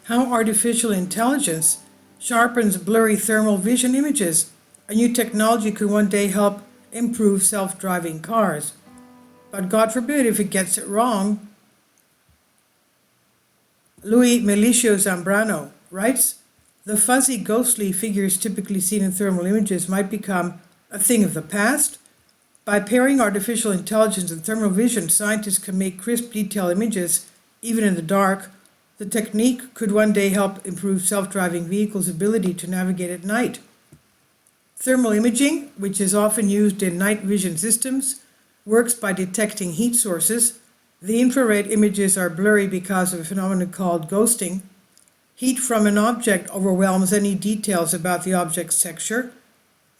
How artificial intelligence sharpens blurry thermal vision images. A new technology could one day help improve self-driving cars. But God forbid if it gets it wrong. Luis Milicio Zambrano writes, the fuzzy, ghostly figures typically seen in thermal images might become a thing of the past. By pairing artificial intelligence and thermal vision, scientists can make crisp, detailed images, even in the dark. The technique could one day help improve self-driving vehicles' ability to navigate at night. Thermal imaging, which is often used in night vision systems, works by detecting heat sources. The infrared images are blurry because of a phenomenon called ghosting. Heat from an object overwhelms any details about the object's texture.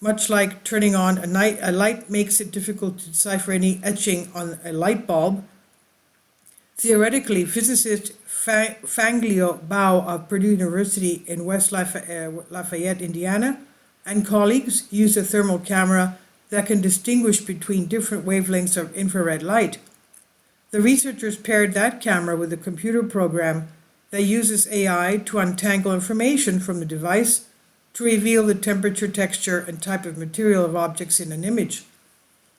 Much like turning on a light makes it difficult to decipher any etching on a light bulb. Theoretically, physicist Fanglio BAO of Purdue University in West Lafayette, Indiana, and colleagues use a thermal camera that can distinguish between different wavelengths of infrared light. The researchers paired that camera with a computer program that uses AI to untangle information from the device to reveal the temperature, texture, and type of material of objects in an image.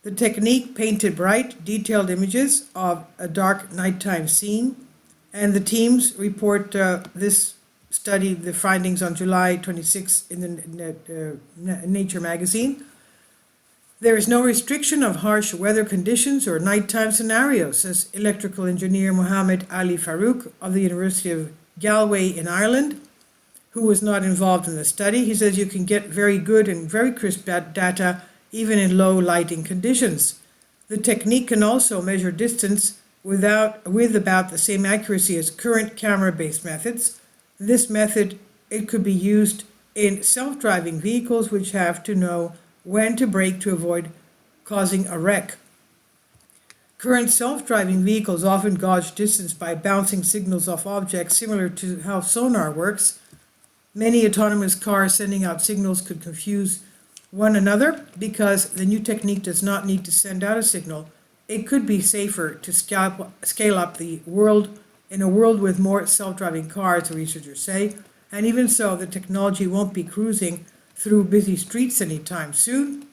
The technique painted bright, detailed images of a dark nighttime scene, and the teams report this study, the findings, on July 26 in the Nature magazine. There is no restriction of harsh weather conditions or nighttime scenarios, says electrical engineer Mohammed Ali Farouk of the University of Galway in Ireland, who was not involved in the study. He says you can get very good and very crisp data even in low lighting conditions. The technique can also measure distance with about the same accuracy as current camera-based methods. This method, it could be used in self-driving vehicles which have to know when to brake to avoid causing a wreck. Current self-driving vehicles often gauge distance by bouncing signals off objects, similar to how sonar works. Many autonomous cars sending out signals could confuse one another because the new technique does not need to send out a signal. It could be safer to scale up the world in a world with more self-driving cars, the researchers say, and even so, the technology won't be cruising through busy streets anytime soon.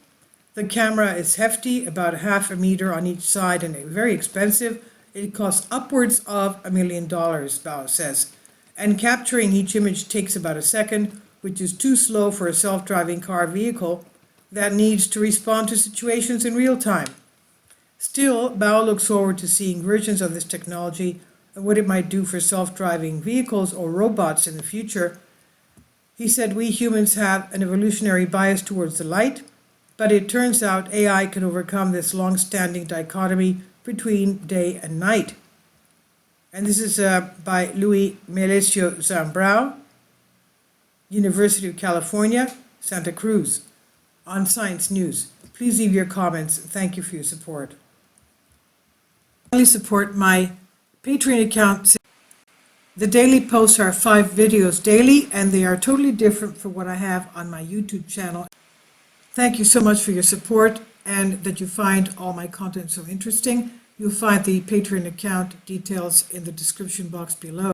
The camera is hefty, about ½ a meter on each side, and very expensive. It costs upwards of $1 million, BAO says. And capturing each image takes about a second, which is too slow for a self-driving car vehicle that needs to respond to situations in real time. Still, BAO looks forward to seeing versions of this technology and what it might do for self-driving vehicles or robots in the future. He said, we humans have an evolutionary bias towards the light, but it turns out AI can overcome this long-standing dichotomy between day and night. And this is by Luis Milicio Zambrano, University of California, Santa Cruz, on Science News. Please leave your comments. Thank you for your support. Please support my Patreon account. The daily posts are 5 videos daily, and they are totally different from what I have on my YouTube channel. Thank you so much for your support and that you find all my content so interesting. You'll find the Patreon account details in the description box below.